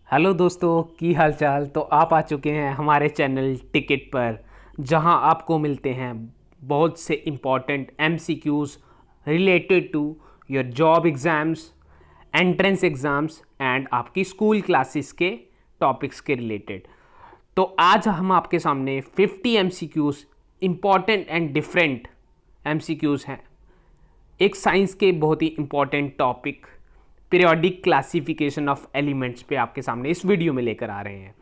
Hello दोस्तों, की हाल चाल। तो आप आ चुके हैं हमारे चैनल टिकट पर, जहां आपको मिलते हैं बहुत से important MCQs related to your job exams, entrance exams and आपकी स्कूल क्लासेस के टॉपिक्स के रिलेटेड। तो आज हम आपके सामने 50 MCQs important and different MCQs हैं एक साइंस के बहुत ही important topic periodic classification of elements पे आपके सामने इस वीडियो में लेकर आ रहे हैं।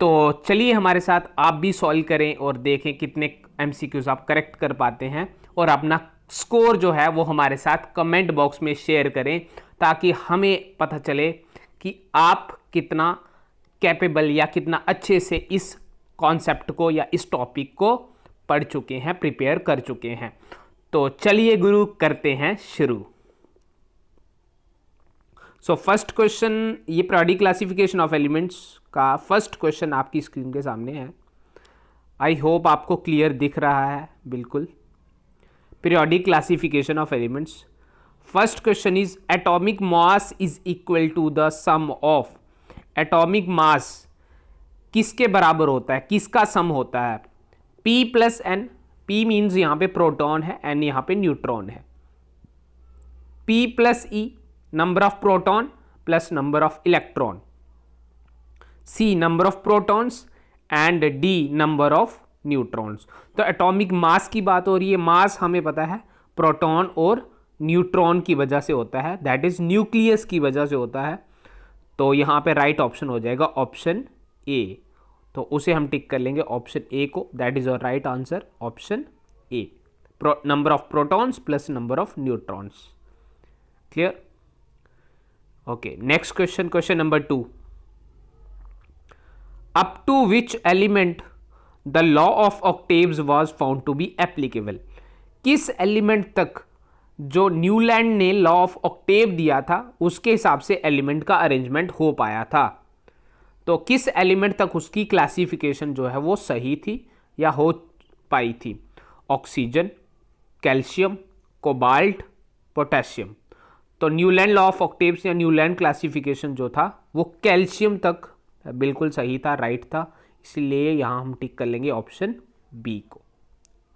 तो चलिए हमारे साथ आप भी सॉल्व करें और देखें कितने एमसीक्यूज आप करेक्ट कर पाते हैं, और अपना स्कोर जो है वो हमारे साथ कमेंट बॉक्स में शेयर करें, ताकि हमें पता चले कि आप कितना कैपेबल या कितना अच्छे से इस कॉन्सेप्ट को या इस टॉपिक को पढ़ चुके हैं, प्रिपेयर कर चुके हैं। तो चलिए गुरु, करते हैं शुरू। सो फर्स्ट क्वेश्चन, ये पीरियोडिक क्लासिफिकेशन ऑफ एलिमेंट्स का फर्स्ट क्वेश्चन आपकी स्क्रीन के सामने है। आई होप आपको क्लियर दिख रहा है। बिल्कुल, periodic classification of elements. First question is atomic mass is equal to the sum of. Atomic mass किसके बराबर होता है, किसका सम होता है? P plus n. P means यहाँ पे प्रोटॉन है, एन यहाँ पे न्यूट्रॉन है। P plus E, number of proton plus number of electron. C number of protons and D number of neutrons. तो एटॉमिक मास की बात हो रही है। मास हमें पता है प्रोटॉन और न्यूट्रॉन की वजह से होता है, दैट इज न्यूक्लियस की वजह से होता है। तो यहाँ पे राइट ऑप्शन हो जाएगा ऑप्शन ए। तो उसे हम टिक कर लेंगे ऑप्शन ए को, that is our right answer option A. Number of protons plus number of neutrons. Clear? Okay, next question, question number 2। Up to which element the law of octaves was found to be applicable. किस element तक जो Newland ने law of Octave दिया था उसके हिसाब से element का अरेंजमेंट हो पाया था? तो किस एलिमेंट तक उसकी क्लासिफिकेशन जो है वो सही थी या हो पाई थी? Oxygen, calcium, cobalt, potassium. तो न्यूलैंड लॉ ऑफ ऑक्टेव्स या न्यूलैंड क्लासिफिकेशन जो था वो कैल्शियम तक बिल्कुल सही था, राइट था। इसलिए यहां हम टिक कर लेंगे ऑप्शन बी को।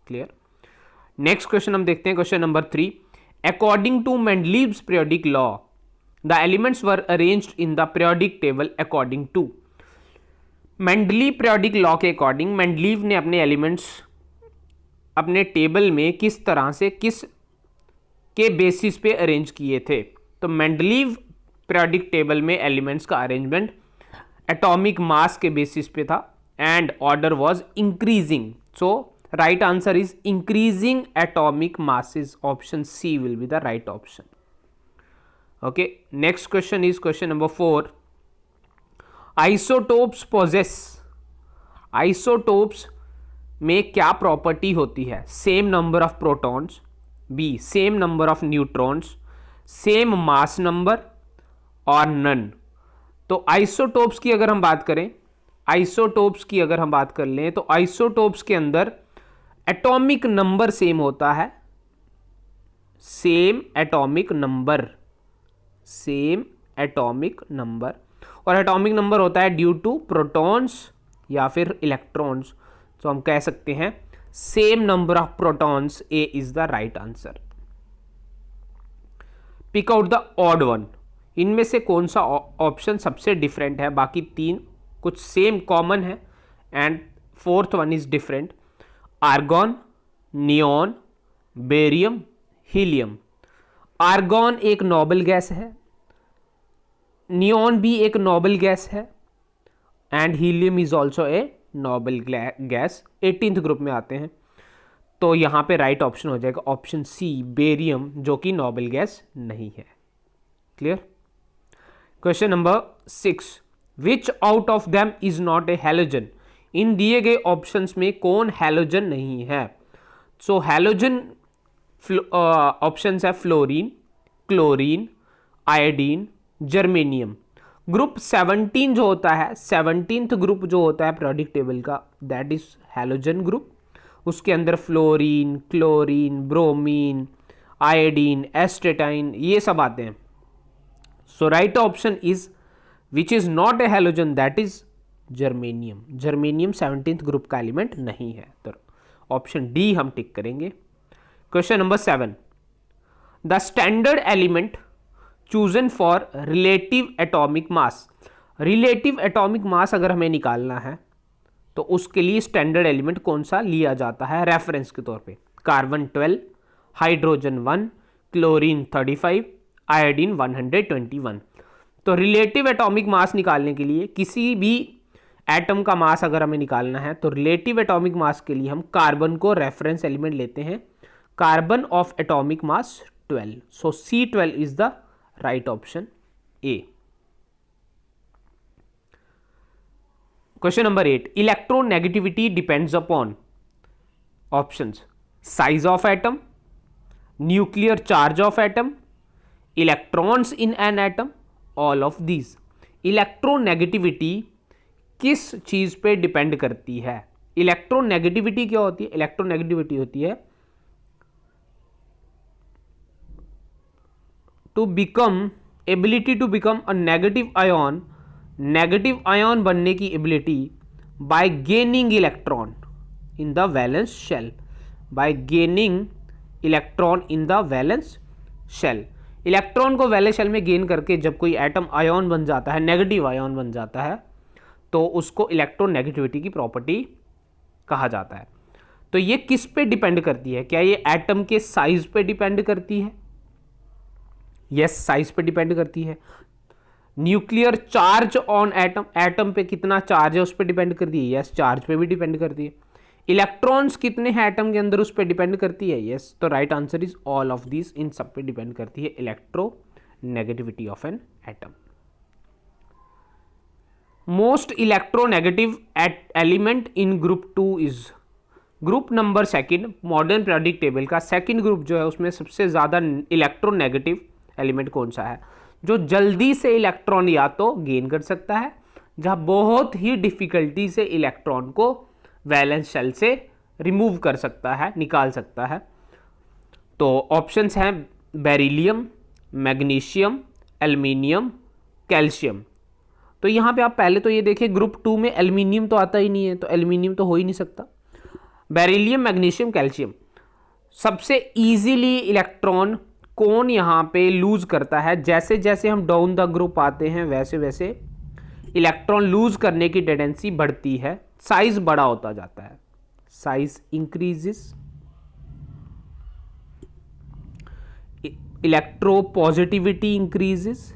क्लियर? नेक्स्ट क्वेश्चन हम देखते हैं, question number 3। According to Mendeleev's periodic law the elements were arranged in the periodic table according to. Mendeleev periodic law के अकॉर्डिंग मेंडलीव ने अपने एलिमेंट्स अपने टेबल में किस तरह से, किस के बेसिस पे अरेंज किए थे? तो मेंडलीव पीरियोडिक टेबल में एलिमेंट्स का अरेंजमेंट एटॉमिक मास के बेसिस पे था and order was increasing. So right answer is increasing atomic masses. Option C will be the right option. Okay, next question is question number 4। Isotopes possess. Isotopes में क्या property होती है? Same number of protons, B same number of neutrons, same mass number और none. तो isotopes की अगर हम बात करें, आइसोटोप्स की अगर हम बात कर लें तो आइसोटोप्स के अंदर एटॉमिक नंबर सेम होता है। Same atomic number, same atomic number, और एटॉमिक नंबर होता है ड्यू टू प्रोटॉन्स या फिर इलेक्ट्रॉन्स। तो हम कह सकते हैं same number of protons. A is the right answer. Pick out the odd one. इनमें से कौन सा ऑप्शन सबसे डिफरेंट है? बाकी तीन कुछ सेम कॉमन है and fourth one is different. Argon, neon, barium, helium. Argon एक नोबल गैस है, नियॉन भी एक नोबल गैस है and helium is also a noble gas, 18th group में आते हैं। तो यहां पे राइट ऑप्शन हो जाएगा ऑप्शन सी, बेरियम, जो कि नोबल गैस नहीं है। Clear? Question number 6। Which out of them is not a halogen. इन दिए गए ऑप्शंस में कौन हैलोजन नहीं है? सो हैलोजन ऑप्शंस है fluorine, chlorine, iodine, germanium. Group 17 जो होता है, 17th ग्रुप जो होता है पीरियोडिक टेबल का, दैट इज हैलोजन ग्रुप। उसके अंदर fluorine, chlorine, bromine, iodine, astatine, ये सब आते हैं। So right option is which is not a halogen that is germanium. Germanium 17th group का एलिमेंट नहीं है, तो ऑप्शन डी हम टिक करेंगे। Question number 7, the standard element chosen for relative atomic mass. Relative atomic mass अगर हमें निकालना है तो उसके लिए स्टैंडर्ड एलिमेंट कौन सा लिया जाता है रेफरेंस के तौर पे? Carbon 12, hydrogen 1, chlorine 35, iodine 121। तो रिलेटिव एटॉमिक मास निकालने के लिए किसी भी एटम का मास अगर हमें निकालना है तो रिलेटिव एटॉमिक मास के लिए हम कार्बन को रेफरेंस एलिमेंट लेते हैं। Carbon of atomic mass 12, so C12 is the right option A. Question number 8, electronegativity depends upon options size of atom, nuclear charge of atom, electrons in an atom, all of these. Electronegativity किस चीज पे depend करती है? Electronegativity क्या होती है? Electronegativity होती है to become, ability to become a negative ion, negative ion बनने की ability by gaining electron in the valence shell, by gaining electron in the valence shell. Electron को वैलेंस शेल में गेन करके जब कोई एटम आयन बन जाता है, नेगेटिव आयन बन जाता है, तो उसको इलेक्ट्रोनेगेटिविटी की प्रॉपर्टी कहा जाता है। तो ये किस पे डिपेंड करती है? क्या ये एटम के साइज पे डिपेंड करती है? यस, साइज पे डिपेंड करती है। Nuclear charge on atom, atom पे कितना चार्ज है उस पर डिपेंड करती है। यस, चार्ज पे भी डिपेंड करती है। इलेक्ट्रॉन्स कितने हैं एटम के अंदर उस पर डिपेंड करती है। यस, तो right answer is all of this, इन सब पे डिपेंड करती है electronegativity of an atom. Most electronegative element in group 2 is, group number second modern periodic table का सेकंड ग्रुप जो है उसमें सबसे ज़्यादा इलेक्ट्रोनेगेटिव एलिमेंट कौन सा है? जो जल्दी से इलेक्ट्रॉन या तो गेन कर सकता है, जहाँ बहुत ही डिफिकल्टी से इलेक्ट्रॉन को वैलेंस शेल से रिमूव कर सकता है, निकाल सकता है। तो ऑप्शंस हैं बेरिलियम, मैग्नीशियम, एल्युमिनियम, कैल्शियम। तो यहाँ पे आप पहले तो ये देखिए ग्रुप 2 में एल्युमिनियम तो आता ही नहीं है, तो एल्युमिनियम तो हो ही नहीं सकता। Beryllium, magnesium, calcium. सबसे इजीली इलेक्ट्रॉन कौन यहाँ पे लूज करता है? जैसे जैसे हम डाउन द ग्रुप आते हैं वैसे वैसे इलेक्ट्रॉन लूज करने की टेंडेंसी बढ़ती है, साइज बड़ा होता जाता है, size increases, electropositivity increases,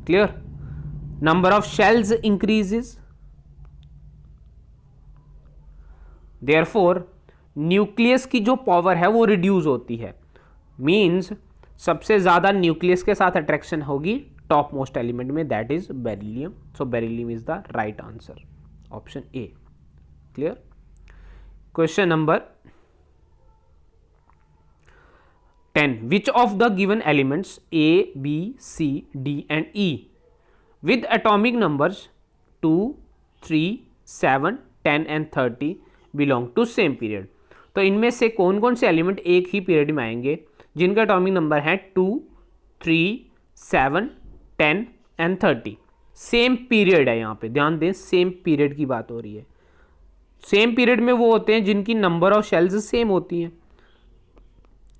clear, number of shells increases, therefore nucleus की जो पावर है वो रिड्यूस होती है। मींस सबसे ज्यादा न्यूक्लियस के साथ अट्रैक्शन होगी टॉप मोस्ट एलिमेंट में, that is beryllium. So beryllium is the right answer, option A. Clear. Question number 10, which of the given elements A, B, C, D and E with atomic numbers 2, 3, 7, 10 and 30 belong to same period? तो इनमें से कौन कौन से element एक ही period में आएंगे जिनका एटॉमिक नंबर है 2, 3, 7, 10 एंड 30? सेम पीरियड है, यहाँ पे ध्यान दें, सेम पीरियड की बात हो रही है। सेम पीरियड में वो होते हैं जिनकी नंबर ऑफ शेल्स सेम होती हैं,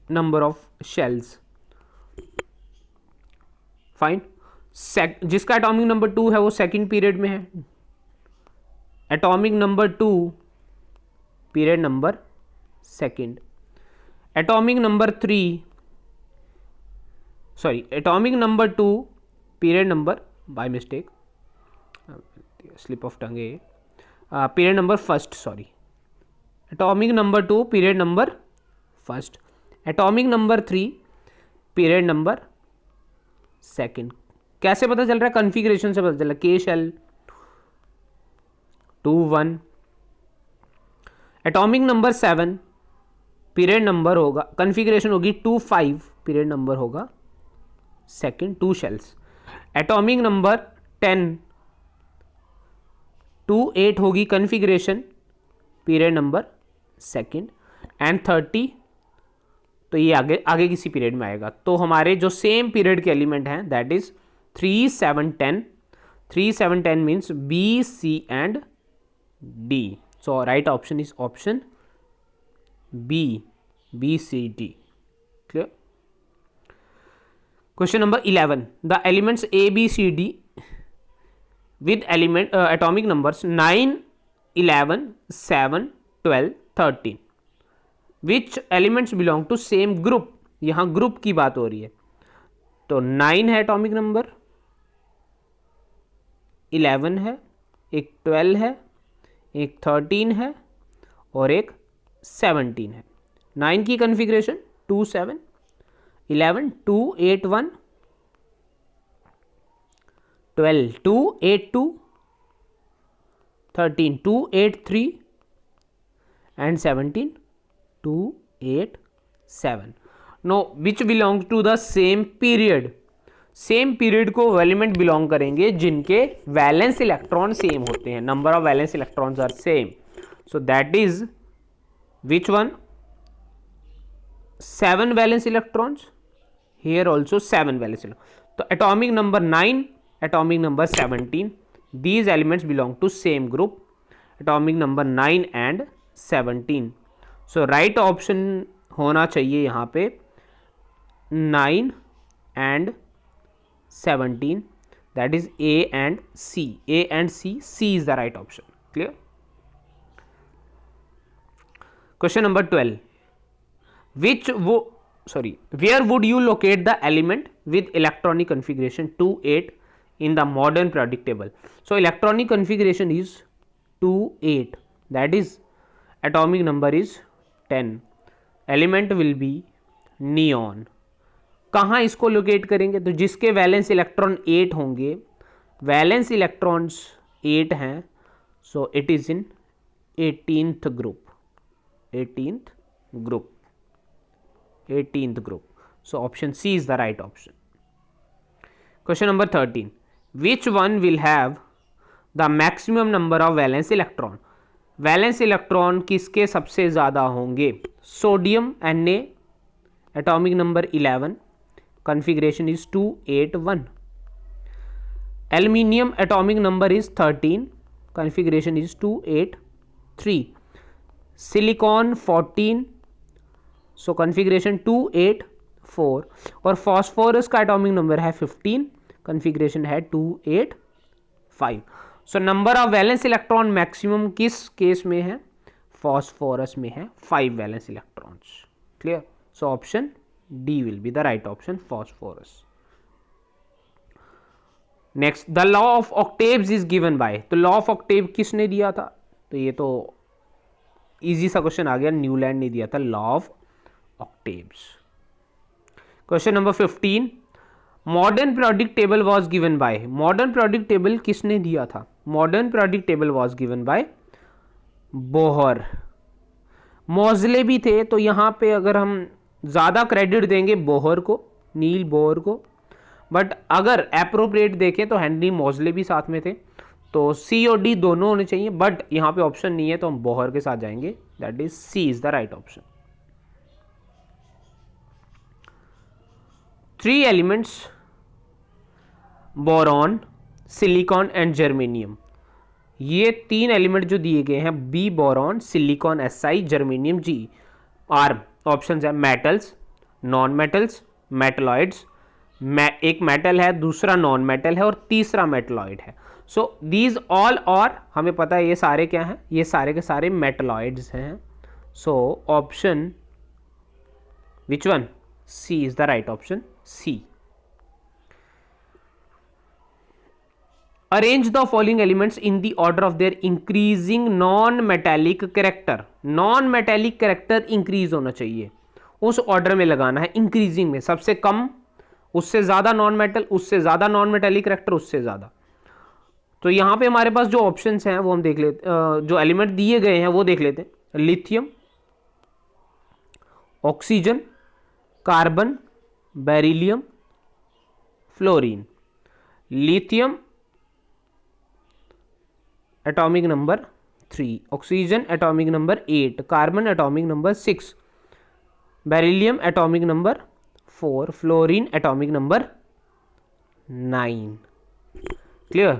नंबर ऑफ शेल्स, फाइन। जिसका एटॉमिक नंबर 2 है वो सेकंड पीरियड में है, atomic number 2 period number second, atomic number 3 sorry atomic number 2 period number, by mistake slip of tongue, period number first, sorry atomic number 2 period number first, atomic number 3 period number second. कैसे पता चल रहा है? Configuration से पता चल रहा है। K shell 2, 1, atomic number 7 period number होगा, कॉन्फ़िगरेशन होगी 2, 5 पीरियड नंबर होगा सेकंड, 2 शेल्स। एटॉमिक नंबर 10 2, 8 होगी configuration, period number second, and 30 तो ये आगे आगे किसी पीरियड में आएगा। तो हमारे जो सेम पीरियड के एलिमेंट हैं that is 3, 7, 10। 3, 7, 10 means B, C and D. So right option is option B, B, C, D. Clear? Question number 11. The elements A, B, C, D with atomic numbers 9, 11, 7, 12, 13. Which elements belong to same group? यहाँ group की बात हो रही है। तो 9 है atomic number, 11 है, एक 12 है, एक 13 है और एक 17 है। 9 की configuration 2, 7, 11, 2, 8, 1, 12, 2, 8, 2, 13, 2, 8, 3 and 17, 2, 8, 7. Now which belongs to the same period? Same period को एलिमेंट बिलोंग करेंगे जिनके वैलेंस इलेक्ट्रॉन सेम होते हैं, number of valence electrons are same. So that is which one? 7 valence electrons, here also 7 valence electrons. तो atomic number 9, atomic number 17, these elements belong to same group, atomic number 9 and 17. So right option होना चाहिए यहाँ पे 9 and 17, that is A and C. A and C, C is the right option. Clear? Question number 12. Where would you locate the element with electronic configuration 2, 8 in the modern periodic table? So electronic configuration is 2, 8, that is atomic number is 10, element will be neon. कहाँ इसको locate करेंगे? तो जिसके valence electron 8 होंगे, valence electrons 8 हैं, so it is in 18th group, 18th group, 18th group. So option C is the right option. Question number 13. Which one will have the maximum number of valence electron? Valence electron किसके सबसे ज़्यादा होंगे? Sodium Na, atomic number 11, configuration is 2, 8, 1. Aluminium atomic number is 13, configuration is 2, 8, 3. Silicon 14, so configuration 2, 8, 4. और phosphorus का atomic number है 15, configuration है 2, 8, 5. so number of valence electron maximum किस case में है? phosphorus में है 5 valence electrons. clear? so option D will be the right option, phosphorus. Next, the law of octaves is given by. तो law of octave किसने दिया था? तो ये तो इजी सा क्वेश्चन आ गया, न्यूलैंड ने दिया था law of octaves. Question number 15. Modern periodic table was given by. Modern periodic table किसने दिया था? Modern periodic table was given by Bohr. Moseley भी थे, तो यहाँ पे अगर हम ज़्यादा क्रेडिट देंगे बोहर को, नील बोहर को, बट अगर एप्रोप्रिएट देखें तो हेनरी मोज़ले भी साथ में थे, तो सी और डी दोनों होने चाहिए, बट यहाँ पे ऑप्शन नहीं है तो हम बोहर के साथ जाएंगे, that is C is the right option. 3 elements boron, silicon and germanium, ये 3 एलिमेंट जो दिए गए हैं, B boron, silicon S I, germanium G, are option है मेटल्स, नॉन मेटल्स, मेटलॉइड्स, एक मेटल है, दूसरा नॉन मेटल है और तीसरा मेटलॉइड है. सो दीज ऑल, और हमें पता है ये सारे क्या हैं? ये सारे के सारे मेटलॉइड्स हैं. So option which one? C is the right option, C. Arrange the following elements in the order of their increasing non metallic character. Non metallic character increase होना चाहिए, उस ऑर्डर में लगाना है, इंक्रीजिंग में, सबसे कम, उससे ज़्यादा नॉन मेटल, उससे ज़्यादा नॉन मेटेलिक कैरेक्टर, उससे ज़्यादा. तो यहाँ पे हमारे पास जो ऑप्शंस हैं वो हम देख लेते, जो एलिमेंट दिए गए हैं वो देख लेते हैं. Lithium, oxygen, carbon, beryllium, fluorine. Lithium atomic number 3, oxygen atomic number 8, carbon atomic number 6, beryllium atomic number 4, fluorine atomic number 9। Clear.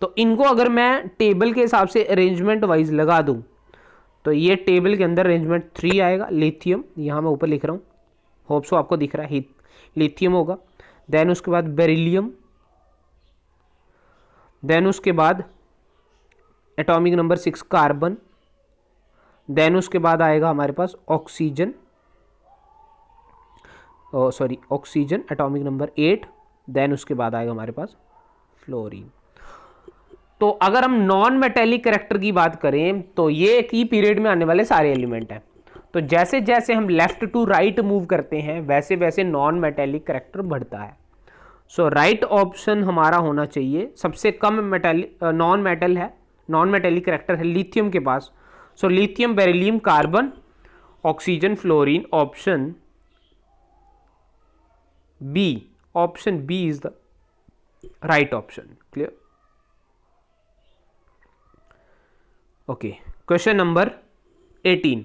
तो इनको अगर मैं टेबल के हिसाब से अरेंजमेंट वाइज लगा दूं तो ये टेबल के अंदर अरेंजमेंट 3 आएगा। लिथियम, यहाँ मैं ऊपर लिख रहा हूँ, होप सो आपको दिख रहा है, लिथियम होगा। देन उसके बाद बेरिलियम, देन उसके बाद एटॉमिक नंबर 6 कार्बन, देन उसके बाद आएगा हमारे पास oxygen, sorry oxygen atomic number 8, then उसके बाद आएगा हमारे पास फ्लोरीन। तो अगर हम नॉन मेटेलिक कैरेक्टर की बात करें तो ये एक ही पीरियड में आने वाले सारे एलिमेंट हैं। तो जैसे जैसे हम लेफ्ट टू राइट मूव करते हैं वैसे वैसे नॉन मेटेलिक कैरेक्टर बढ़ता है। सो राइट ऑप्शन हमारा होना चाहिए। सबसे कम मेटेलिक नॉन मेटल है, नॉन मेटेलिक कैरेक्टर है लिथियम के पास। So lithium, beryllium, carbon, oxygen, fluorine, option B, option B is the right option. Clear. Okay, question number 18,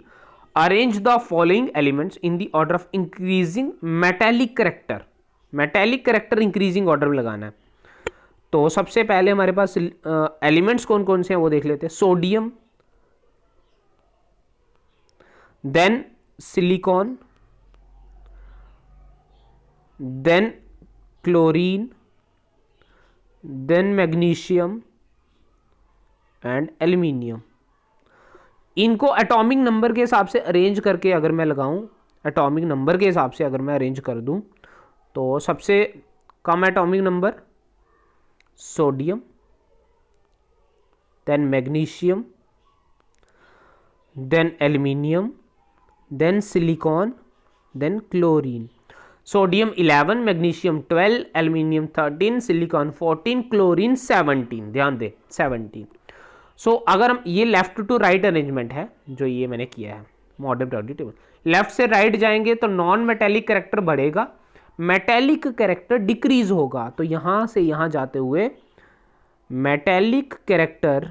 arrange the following elements in the order of increasing metallic character. Metallic character increasing order में लगाना है। तो सबसे पहले हमारे पास elements कौन कौन से हैं वो देख लेते हैं। Sodium, then silicon, then chlorine, then magnesium and aluminium. इनको एटॉमिक नंबर के हिसाब से अरेंज करके अगर मैं लगाऊं, एटॉमिक नंबर के हिसाब से अगर मैं अरेंज कर दूं तो सबसे कम atomic number sodium, then magnesium, then aluminium, then silicon, then chlorine. Sodium 11, magnesium 12, aluminium 13, silicon 14, chlorine 17। ध्यान दे 17। सो अगर हम ये लेफ्ट टू राइट अरेंजमेंट है जो ये मैंने किया है मॉडर्न पीरियोडिक टेबल, लेफ्ट से राइट जाएंगे तो नॉन मेटेलिक कैरेक्टर बढ़ेगा, मेटेलिक कैरेक्टर डिक्रीज होगा। तो यहां से यहां जाते हुए मेटेलिक कैरेक्टर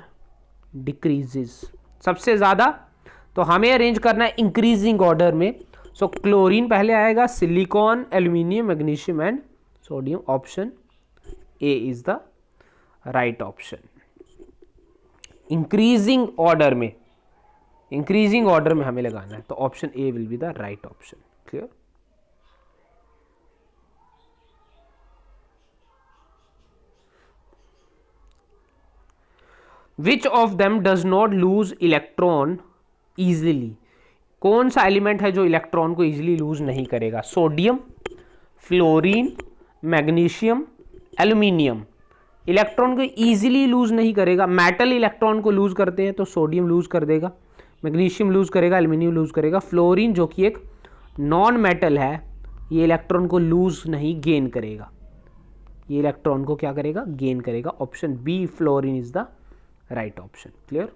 डिक्रीजेस सबसे ज्यादा। तो हमें अरेंज करना है इंक्रीजिंग ऑर्डर में। सो क्लोरीन पहले आएगा, silicon, aluminium, magnesium and sodium. Option A is the right option. Increasing order में, इंक्रीजिंग ऑर्डर में हमें लगाना है तो option A will be the right option. Clear. Which of them does not lose electron easily. कौन सा element है जो इलेक्ट्रॉन को इजिली लूज नहीं करेगा। Sodium, fluorine, magnesium, aluminium. Electron को इजीली लूज नहीं करेगा। मेटल इलेक्ट्रॉन को लूज करते हैं तो सोडियम लूज कर देगा, मैग्नीशियम लूज करेगा, एल्यूमिनियम लूज करेगा। फ्लोरीन जो कि एक नॉन मेटल है ये इलेक्ट्रॉन को लूज नहीं गेन करेगा, ये इलेक्ट्रॉन को क्या करेगा, गेन करेगा। Option B fluorine is the right option. Clear.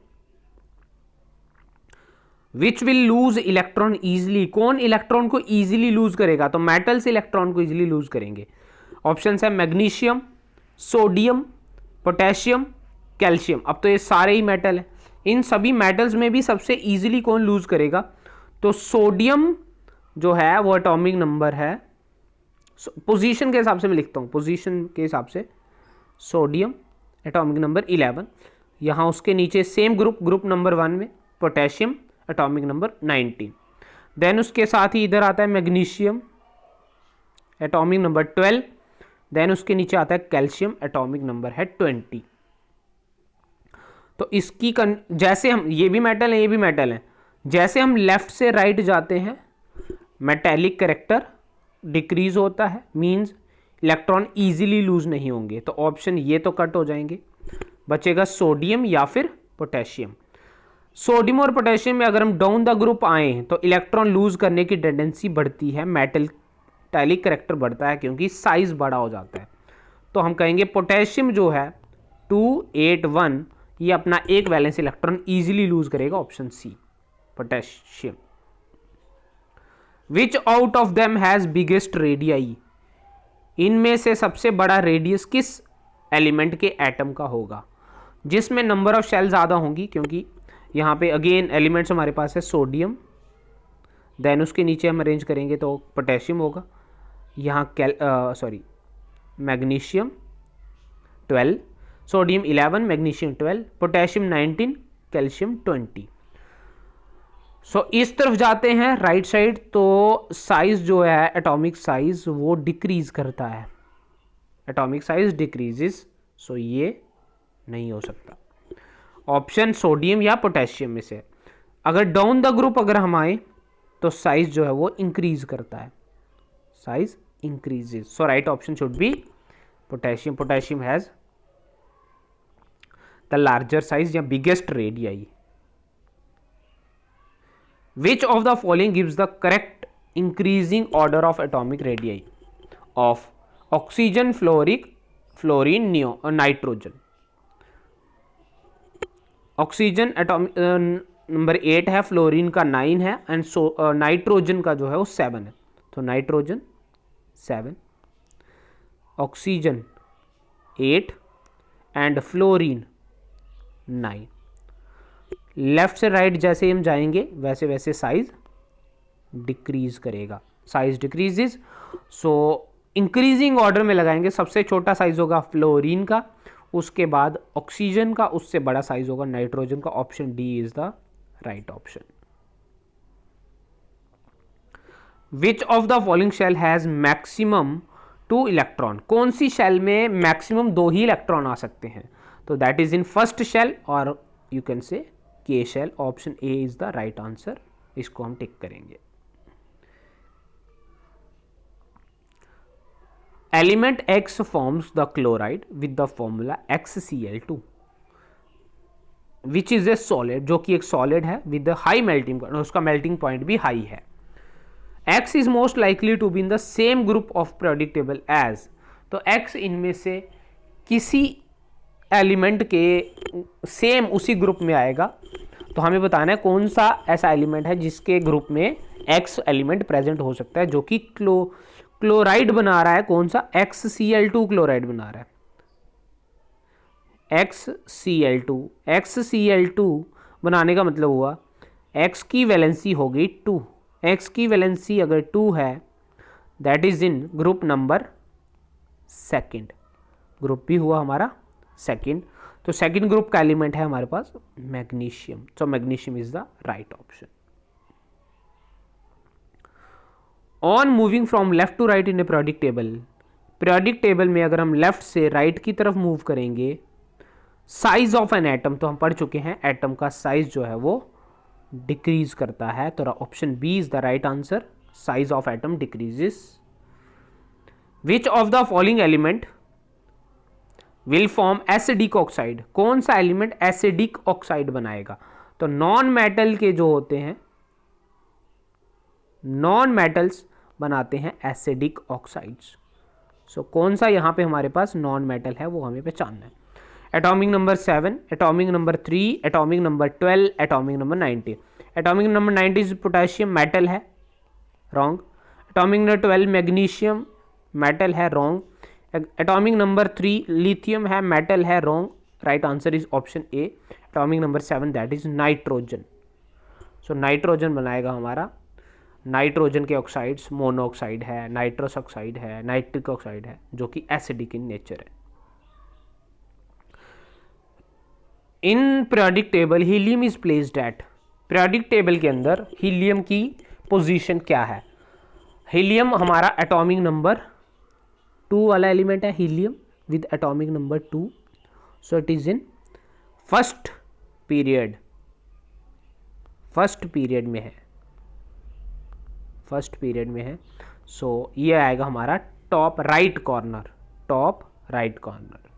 Which will lose electron easily. कौन इलेक्ट्रॉन को इजिली लूज करेगा, तो मेटल्स इलेक्ट्रॉन को इजिली लूज करेंगे। ऑप्शन है मैग्नीशियम, सोडियम, पोटेशियम, कैल्शियम। अब तो ये सारे ही मेटल हैं, इन सभी मेटल्स में भी सबसे इजीली कौन लूज करेगा, तो सोडियम जो है वो एटॉमिक नंबर है, पोजीशन के हिसाब से मैं लिखता हूँ, पोजीशन के हिसाब से सोडियम एटॉमिक नंबर 11, यहाँ उसके नीचे सेम ग्रुप, ग्रुप नंबर 1 में पोटेशियम एटॉमिक नंबर 19। देन उसके साथ ही इधर आता है मैग्नीशियम एटॉमिक नंबर 12, देन उसके नीचे आता है कैल्शियम एटॉमिक नंबर है 20। तो इसकी जैसे हम, ये भी मेटल है ये भी मेटल है, जैसे हम लेफ्ट से राइट जाते हैं मेटेलिक कैरेक्टर डिक्रीज होता है, मींस इलेक्ट्रॉन इजीली लूज नहीं होंगे। तो ऑप्शन ये तो कट हो जाएंगे, बचेगा सोडियम या फिर पोटेशियम। सोडियम और पोटेशियम में अगर हम डाउन द ग्रुप आए तो इलेक्ट्रॉन लूज करने की टेंडेंसी बढ़ती है, मेटेलिक कैरेक्टर बढ़ता है क्योंकि साइज बड़ा हो जाता है। तो हम कहेंगे पोटेशियम जो है 281 ये अपना एक वैलेंस इलेक्ट्रॉन इजीली लूज करेगा। Option C potassium. Which out of them has biggest radii. इनमें से सबसे बड़ा रेडियस किस एलिमेंट के एटम का होगा, जिसमें नंबर ऑफ शेल ज़्यादा होंगी, क्योंकि यहाँ पे अगेन एलिमेंट्स हमारे पास है सोडियम, देन उसके नीचे हम अरेंज करेंगे तो पोटेशियम होगा, यहाँ magnesium 12, sodium 11, magnesium 12, potassium 19, calcium 20। सो इस तरफ जाते हैं राइट साइड, तो साइज जो है एटॉमिक साइज वो डिक्रीज करता है, एटॉमिक साइज डिक्रीजेस, सो ये नहीं हो सकता ऑप्शन सोडियम या पोटेशियम में से। अगर डाउन द ग्रुप अगर हम आए तो साइज जो है वो इंक्रीज करता है, size increases, so right option should be potassium. Potassium has the larger size या biggest radii. Which of the following gives the correct increasing order of atomic radii of oxygen, fluorine, nitrogen? Oxygen atomic number 8 है, fluorine का 9 है, and nitrogen का जो है वो 7 है, तो nitrogen 7, oxygen 8 and fluorine 9। Left से राइट जैसे हम जाएंगे वैसे वैसे साइज डिक्रीज करेगा, साइज डिक्रीजेज, सो इंक्रीजिंग ऑर्डर में लगाएंगे। सबसे छोटा साइज होगा फ्लोरीन का, उसके बाद ऑक्सीजन का, उससे बड़ा साइज होगा नाइट्रोजन का। Option D is the right option. Which of the following shell has maximum 2 electron? कौन सी शेल में मैक्सिमम 2 ही इलेक्ट्रॉन आ सकते हैं? तो that is in first shell और you can say K shell. Option A is the right answer, इसको हम टिक करेंगे। Element X forms the chloride with the formula XCl2 which is a solid, जो कि एक सॉलिड है with high melting point, उसका melting point भी high है। X is most likely to be in the same group of periodic table as, तो X इनमें से किसी एलिमेंट के सेम उसी ग्रुप में आएगा, तो हमें बताना है कौन सा ऐसा एलिमेंट है जिसके ग्रुप में X एलिमेंट प्रेजेंट हो सकता है, जो कि क्लोराइड बना रहा है। कौन सा? XCl2 क्लोराइड बना रहा है, XCl2। XCl2 बनाने का मतलब हुआ X की वैलेंसी होगी 2, X की वैलेंसी अगर 2 है that is in group number second, group भी हुआ हमारा सेकंड, तो सेकंड ग्रुप का एलिमेंट है हमारे पास magnesium, so magnesium is the right option. On moving from left to right in a periodic table, periodic table में अगर हम लेफ्ट से राइट की तरफ मूव करेंगे, साइज ऑफ एन एटम, तो हम पढ़ चुके हैं एटम का साइज जो है वो डिक्रीज करता है, तो option B is the right answer, size of atom decreases. Which of the following element will form acidic oxide? कौन सा एलिमेंट एसिडिक ऑक्साइड बनाएगा? तो नॉन मेटल के जो होते हैं, नॉन मेटल्स बनाते हैं एसिडिक ऑक्साइड्स, सो कौन सा यहां पे हमारे पास नॉन मेटल है वो हमें पहचानना है। Atomic number 7, atomic number 3, atomic number 12, atomic number 90। Atomic number 90 potassium metal है, wrong. Atomic number 12 magnesium metal है, रॉन्ग। एटॉमिक नंबर 3 लिथियम है, मेटल है, wrong. Right answer is option A. Atomic number 7 that is nitrogen, so nitrogen बनाएगा हमारा। Nitrogen के oxides monoxide है, nitrous oxide है, nitric oxide है, जो कि एसिडिक इन नेचर है। In periodic table helium is placed at, periodic table के अंदर हीलियम की पोजीशन क्या है? हीलियम हमारा एटॉमिक नंबर 2 वाला एलिमेंट है, helium with atomic number 2, so it is in first period, first period में है, फर्स्ट पीरियड में है, सो ये आएगा हमारा top right corner, top right corner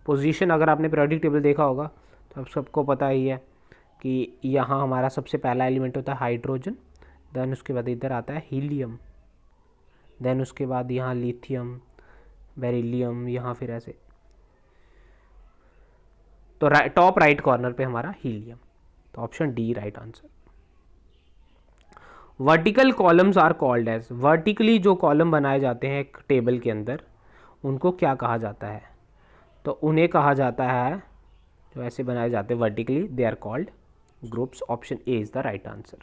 position. अगर आपने पीरियोडिक टेबल देखा होगा तो आप सबको पता ही है कि यहाँ हमारा सबसे पहला एलिमेंट होता है हाइड्रोजन, देन उसके बाद इधर आता है हीलियम, देन उसके बाद यहाँ लिथियम, बेरिलियम, यहाँ फिर ऐसे, तो टॉप राइट कॉर्नर पे हमारा हीलियम, तो option D right answer. Vertical columns are called as, vertically जो कॉलम बनाए जाते हैं एक टेबल के अंदर उनको क्या कहा जाता है? तो उन्हें कहा जाता है, जो ऐसे बनाए जाते हैं vertically, they are called groups. Option A is the right answer.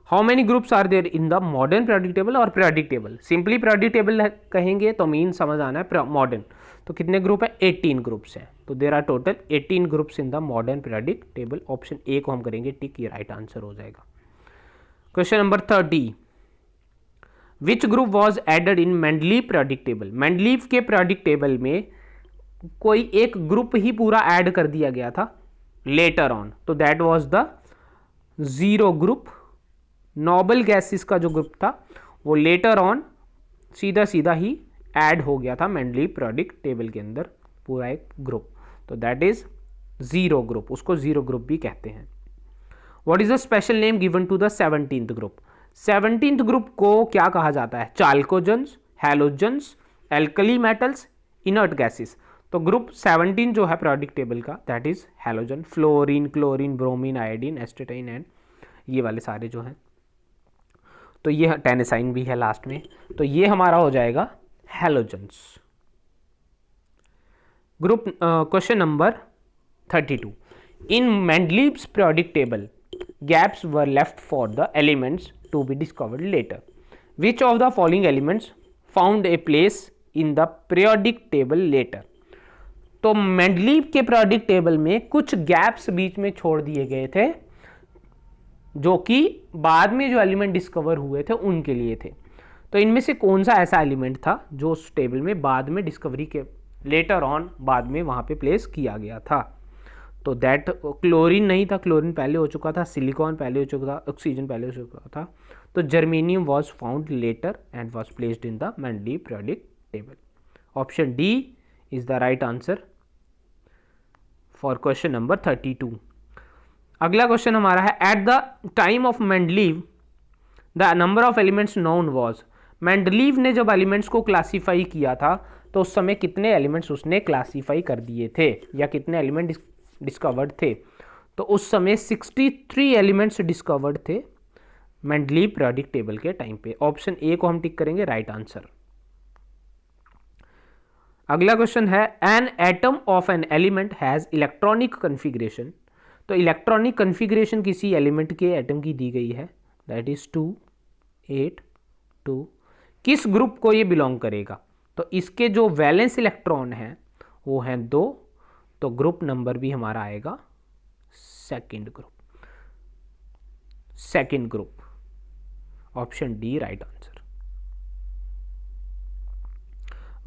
How many groups are there in the modern periodic table और periodic table? Simply periodic table कहेंगे तो मीन समझ आना है मॉडर्न, तो कितने ग्रुप है? 18 ग्रुप्स हैं। तो there are total 18 groups in the modern periodic table. Option A को हम करेंगे टिक, ये राइट आंसर हो जाएगा। Question number 30, which group was added in Mendeleev periodic table? Mendeleev के पीरियोडिक टेबल में कोई एक ग्रुप ही पूरा ऐड कर दिया गया था लेटर ऑन, तो that was the zero group. Noble gases का जो ग्रुप था वो लेटर ऑन सीधा सीधा ही ऐड हो गया था मेंडलीव पीरियोडिक टेबल के अंदर, पूरा एक ग्रुप, तो दैट इज जीरो ग्रुप, उसको जीरो ग्रुप भी कहते हैं। What is the special name given to the 17th group? 17th group को क्या कहा जाता है? Chalcogens, halogens, alkali metals, inert gases. तो ग्रुप 17 जो है पीरियोडिक टेबल का that is halogen, fluorine, chlorine, bromine, iodine, astatine and ये वाले सारे जो हैं, तो ये टेनेसाइन भी है लास्ट में, तो ये हमारा हो जाएगा halogens. Group question number 32, in Mendeleev's periodic table gaps were left for the elements to be discovered later. Which of the following elements found a place in the periodic table later? तो Mendeleev के periodic table में कुछ gaps बीच में छोड़ दिए गए थे जो कि बाद में जो एलिमेंट डिस्कवर हुए थे उनके लिए थे। तो इनमें से कौन सा ऐसा एलिमेंट था जो उस टेबल में बाद में डिस्कवरी के लेटर ऑन बाद में वहां पे प्लेस किया गया था? तो दैट क्लोरीन नहीं था, क्लोरीन पहले हो चुका था, सिलिकॉन पहले हो चुका था, ऑक्सीजन पहले हो चुका था, तो germanium was found later and was placed in the Mendeleev periodic table. Option D is the right answer for question number 32। अगला क्वेश्चन हमारा है, at the time of Mendeleev the number of elements known was. Mendeleev ने जब elements को classify किया था तो उस समय कितने एलिमेंट्स उसने क्लासीफाई कर दिए थे या कितने एलिमेंट डिस्कवर्ड थे? तो उस समय 63 एलिमेंट्स डिस्कवर्ड थे मेंडलीव पीरियोडिक टेबल के टाइम पे। ऑप्शन ए को हम टिक करेंगे, राइट आंसर। अगला क्वेश्चन है, an atom of an element has electronic configuration. तो इलेक्ट्रॉनिक कन्फिग्रेशन किसी एलिमेंट के एटम की दी गई है, दैट इज 2 8 2। किस ग्रुप को ये बिलोंग करेगा? तो इसके जो वैलेंस इलेक्ट्रॉन हैं वो हैं 2, तो ग्रुप नंबर भी हमारा आएगा second group. Option D right answer.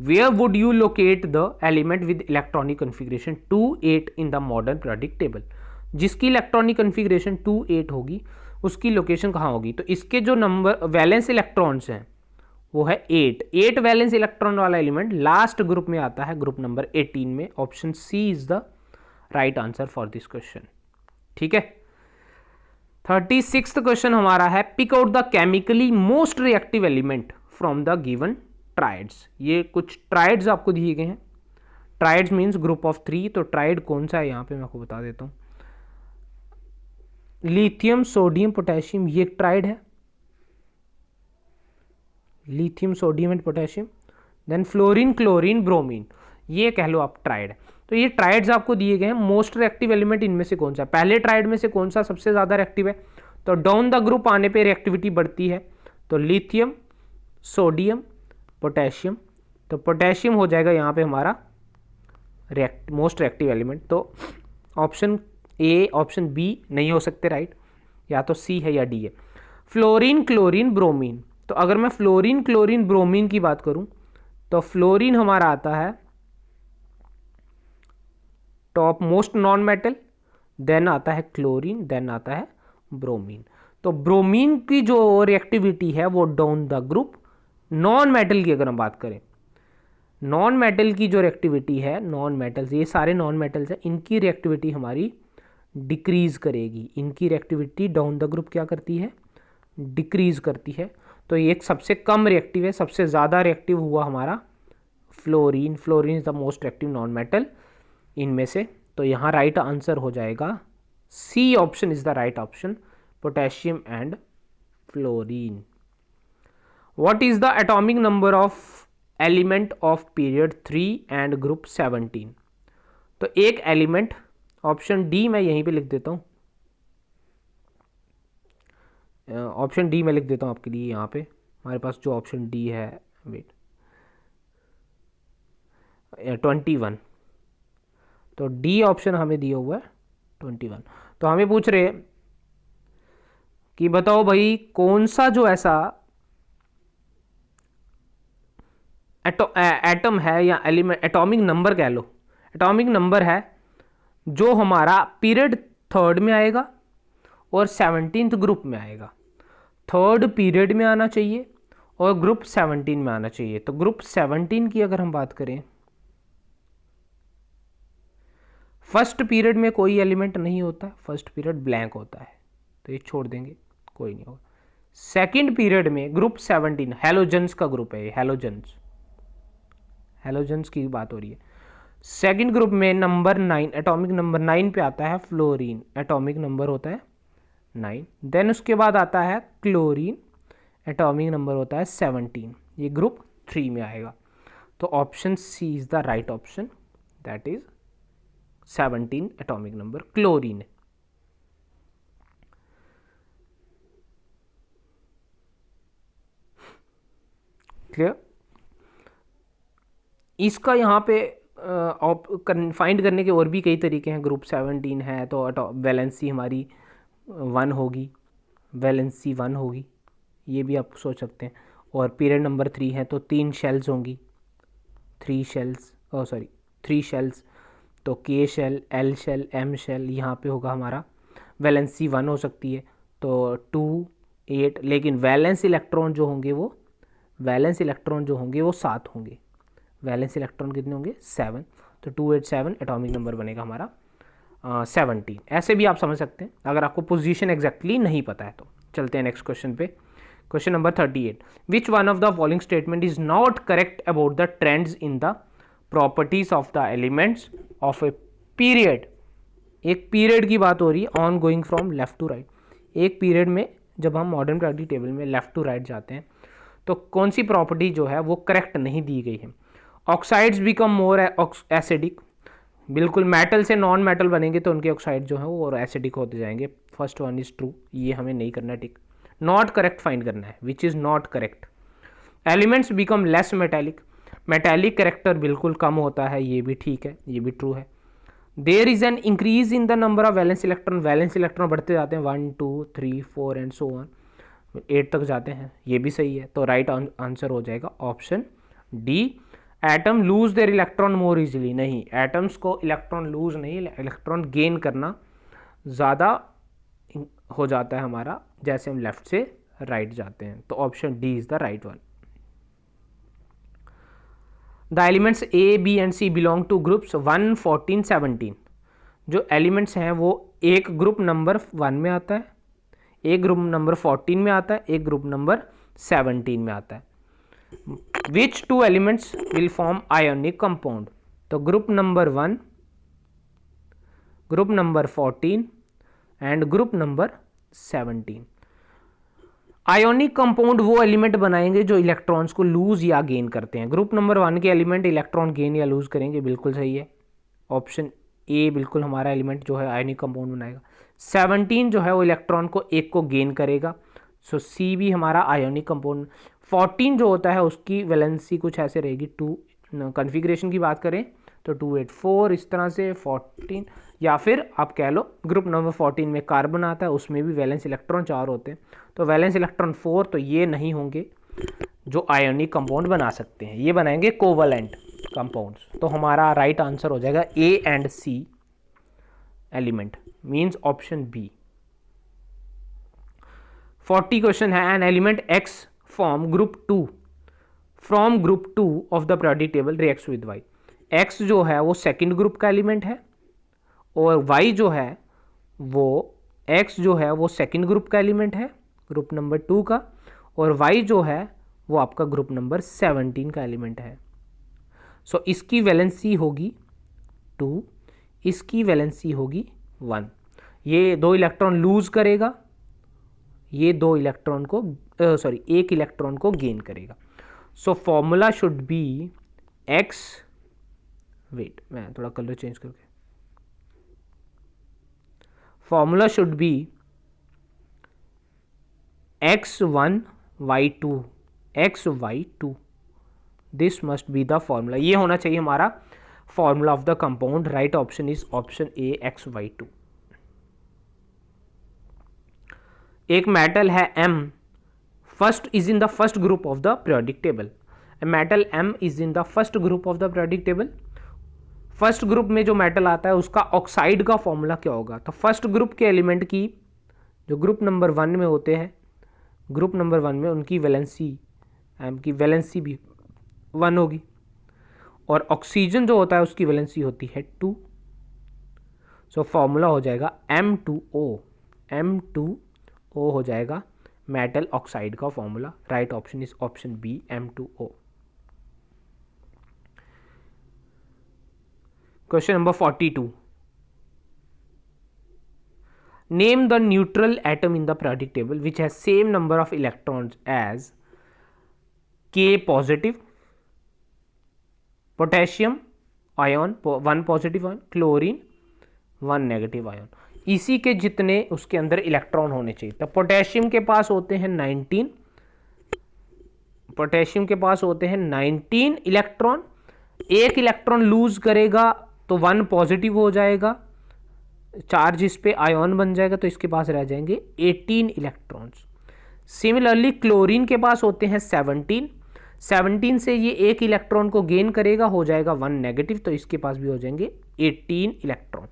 Where would you locate the element with electronic configuration 2 8 in the modern periodic table? जिसकी इलेक्ट्रॉनिक कन्फिग्रेशन 2 8 होगी उसकी लोकेशन कहाँ होगी? तो इसके जो नंबर वैलेंस इलेक्ट्रॉन्स हैं वो है 8 वैलेंस इलेक्ट्रॉन वाला एलिमेंट लास्ट ग्रुप में आता है, ग्रुप नंबर 18 में। Option C is the right answer for this question. ठीक है, 36th क्वेश्चन हमारा है, pick out the chemically most reactive element from the given triads. ये कुछ ट्राइड्स आपको दिए गए हैं, ट्राइड्स मीन्स ग्रुप ऑफ 3। तो ट्राइड कौन सा है यहाँ पे मैं आपको बता देता हूँ, लिथियम, सोडियम, पोटेशियम, ये एक ट्राइड है, lithium, sodium and potassium. Then fluorine, chlorine, bromine, ये कह लो आप ट्राइड। तो ये ट्राइड्स आपको दिए गए हैं। मोस्ट रिएक्टिव एलिमेंट इनमें से कौन सा? पहले ट्राइड में से कौन सा सबसे ज़्यादा रिएक्टिव है? तो डाउन द ग्रुप आने पे रिएक्टिविटी बढ़ती है, तो लिथियम, सोडियम, पोटेशियम। तो पोटेशियम हो जाएगा यहाँ पे हमारा मोस्ट रिएक्टिव एलिमेंट। तो ऑप्शन ए, ऑप्शन बी नहीं हो सकते राइट, या तो सी है या डी है। Fluorine, chlorine, bromine. तो अगर मैं फ्लोरीन, क्लोरीन, ब्रोमीन की बात करूं तो फ्लोरीन हमारा आता है top most non metal, then आता है क्लोरीन, देन आता है ब्रोमीन। तो ब्रोमीन की जो रिएक्टिविटी है वो down the group. Non metal की अगर हम बात करें, नॉन मेटल की जो रिएक्टिविटी है, नॉन मेटल्स, ये सारे नॉन मेटल्स हैं, इनकी रिएक्टिविटी हमारी डिक्रीज करेगी। इनकी रिएक्टिविटी डाउन द ग्रुप क्या करती है? डिक्रीज करती है। तो ये एक सबसे कम रिएक्टिव है, सबसे ज़्यादा रिएक्टिव हुआ हमारा fluorine. Fluorine is the most reactive non metal इनमें से। तो यहाँ राइट आंसर हो जाएगा C, option is the right option, potassium and fluorine. What is the atomic number of element of period 3 and group 17? तो एक एलिमेंट, ऑप्शन डी मैं यहीं पे लिख देता हूं, ऑप्शन डी मैं लिख देता हूँ आपके लिए यहाँ पे, हमारे पास जो ऑप्शन डी है, वेट, 21। तो डी ऑप्शन हमें दिया हुआ है 21। तो हमें पूछ रहे हैं कि बताओ भाई कौन सा जो ऐसा एटम है या एलिमेंट, एटॉमिक नंबर कह लो, एटॉमिक नंबर है जो हमारा पीरियड थर्ड में आएगा और 17th ग्रुप में आएगा। थर्ड पीरियड में आना चाहिए और ग्रुप 17 में आना चाहिए। तो ग्रुप 17 की अगर हम बात करें, फर्स्ट पीरियड में कोई एलिमेंट नहीं होता, फर्स्ट पीरियड ब्लैंक होता है, तो ये छोड़ देंगे, कोई नहीं होगा। सेकंड पीरियड में ग्रुप 17 हेलोजन्स का ग्रुप है, ये हेलोजन्स, हेलोजन्स की बात हो रही है। सेकंड ग्रुप में नंबर 9, एटॉमिक नंबर 9 पे आता है फ्लोरीन, एटॉमिक नंबर होता है 9। देन उसके बाद आता है क्लोरीन, एटॉमिक नंबर होता है 17, ये ग्रुप 3 में आएगा। तो option C is the right option, that is 17 atomic number chlorine. Clear? इसका यहाँ पे फाइंड करने के और भी कई तरीके हैं। ग्रुप 17 है तो वैलेंसी हमारी 1 होगी, वैलेंसी 1 होगी, ये भी आप सोच सकते हैं। और पीरियड नंबर 3 है तो 3 शेल्स होंगी, 3 शेल्स, सॉरी 3 शेल्स, तो K shell, L shell, M shell, यहाँ पे होगा हमारा वैलेंसी 1 हो सकती है। तो 2, 8, लेकिन वैलेंस इलेक्ट्रॉन जो होंगे वो, वैलेंस इलेक्ट्रॉन जो होंगे वो 7 होंगे, वैलेंस इलेक्ट्रॉन कितने होंगे 7। तो 287 एटॉमिक नंबर बनेगा हमारा 17। ऐसे भी आप समझ सकते हैं अगर आपको पोजीशन एग्जैक्टली नहीं पता है तो। चलते हैं नेक्स्ट क्वेश्चन पे। Question number 38, which one of the following statement is not correct about the trends in the properties of the elements of a period. एक पीरियड की बात हो रही है, on going from left to right. एक period में जब हम मॉडर्न पीरियोडिक टेबल में लेफ्ट टू राइट जाते हैं तो कौन सी प्रॉपर्टी जो है वो करेक्ट नहीं दी गई है। ऑक्साइड्स बिकम मोर एसिडिक, बिल्कुल मेटल से नॉन मेटल बनेंगे तो उनके ऑक्साइड जो है वो और एसिडिक होते जाएंगे। फर्स्ट वन इज ट्रू, ये हमें नहीं करना है, टिक। नॉट करेक्ट फाइंड करना है, which is not correct. Elements become less metallic, metallic character बिल्कुल कम होता है, ये भी ठीक है, ये भी ट्रू है। There is an increase in the number of valence electron, valence electron बढ़ते जाते हैं 1, 2, 3, 4 एंड सो ऑन, 8 तक जाते हैं, ये भी सही है। तो राइट आंसर हो जाएगा option D. Atom lose their electron more easily, नहीं, एटम्स को इलेक्ट्रॉन लूज नहीं, इलेक्ट्रॉन गेन करना ज़्यादा हो जाता है हमारा जैसे हम लेफ्ट से राइट जाते हैं। तो option D is the right one. The elements A, B and C belong to groups 1, 14, 17। जो एलिमेंट्स हैं वो एक ग्रुप नंबर 1 में आता है, एक ग्रुप नंबर 14 में आता है, एक ग्रुप नंबर 17 में आता है। Which two elements will form ionic compound. तो group number 1, group number 14 and group number 17। Ionic compound वो एलिमेंट बनाएंगे जो इलेक्ट्रॉन्स को लूज या गेन करते हैं। ग्रुप नंबर 1 के एलिमेंट इलेक्ट्रॉन गेन या लूज करेंगे, बिल्कुल सही है, ऑप्शन ए बिल्कुल हमारा एलिमेंट जो है आयोनिक कंपाउंड बनाएगा। 17 जो है वो इलेक्ट्रॉन को एक को गेन करेगा, सो सी भी हमारा आयोनिक कंपाउंड। 14 जो होता है उसकी वैलेंसी कुछ ऐसे रहेगी, 2 कॉन्फ़िगरेशन की बात करें तो 284 इस तरह से 14, या फिर आप कह लो ग्रुप नंबर 14 में कार्बन आता है, उसमें भी वैलेंस इलेक्ट्रॉन 4 होते हैं, तो वैलेंस इलेक्ट्रॉन 4, तो ये नहीं होंगे जो आयोनिक कंपाउंड बना सकते हैं, ये बनाएंगे कोवलेंट कंपाउंड्स। तो हमारा राइट आंसर हो जाएगा A and C element, means option B. 40 question है, an element X form group 2 from group 2 of the periodic table reacts with Y. X जो है वो सेकंड ग्रुप का एलिमेंट है और वाई जो है वो, एक्स जो है वो सेकंड ग्रुप का एलिमेंट है, ग्रुप नंबर 2 का, और वाई जो है वो आपका ग्रुप नंबर 17 का एलिमेंट है। सो इसकी वैलेंसी होगी 2, इसकी वैलेंसी होगी 1। ये 2 इलेक्ट्रॉन लूज करेगा, ये 2 इलेक्ट्रॉन को सॉरी 1 इलेक्ट्रॉन को गेन करेगा। So formula should be X, wait मैं थोड़ा कलर चेंज करके, formula should be X1 Y2 XY2, this must be the formula, ये होना चाहिए हमारा formula of the compound. Right option is option A XY2. एक मेटल है M, first is in the first group of the periodic table. Metal M is in the first group of the periodic table. First group में जो metal आता है उसका oxide का formula क्या होगा? तो फर्स्ट ग्रुप के एलिमेंट की जो ग्रुप नंबर 1 में होते हैं, ग्रुप नंबर 1 में उनकी वैलेंसी, M की वैलेंसी भी 1 होगी, और ऑक्सीजन जो होता है उसकी वैलेंसी होती है 2. सो फॉर्मूला हो जाएगा M2O. M2O हो जाएगा मेटल ऑक्साइड का formula. Right option is option B M2O. Question number 42. Name the neutral atom in the periodic table which has same number of electrons as K positive, potassium ion 1 positive ion, chlorine 1 negative ion. इसी के जितने उसके अंदर electron होने चाहिए. तो potassium के पास होते हैं 19, पोटेशियम के पास होते हैं 19 इलेक्ट्रॉन. एक इलेक्ट्रॉन लूज करेगा तो 1 पॉजिटिव हो जाएगा, चार्ज इस पे आयन बन जाएगा, तो इसके पास रह जाएंगे 18 इलेक्ट्रॉन्स. सिमिलरली क्लोरीन के पास होते हैं 17 से ये एक इलेक्ट्रॉन को गेन करेगा, हो जाएगा 1 नेगेटिव, तो इसके पास भी हो जाएंगे 18 इलेक्ट्रॉन.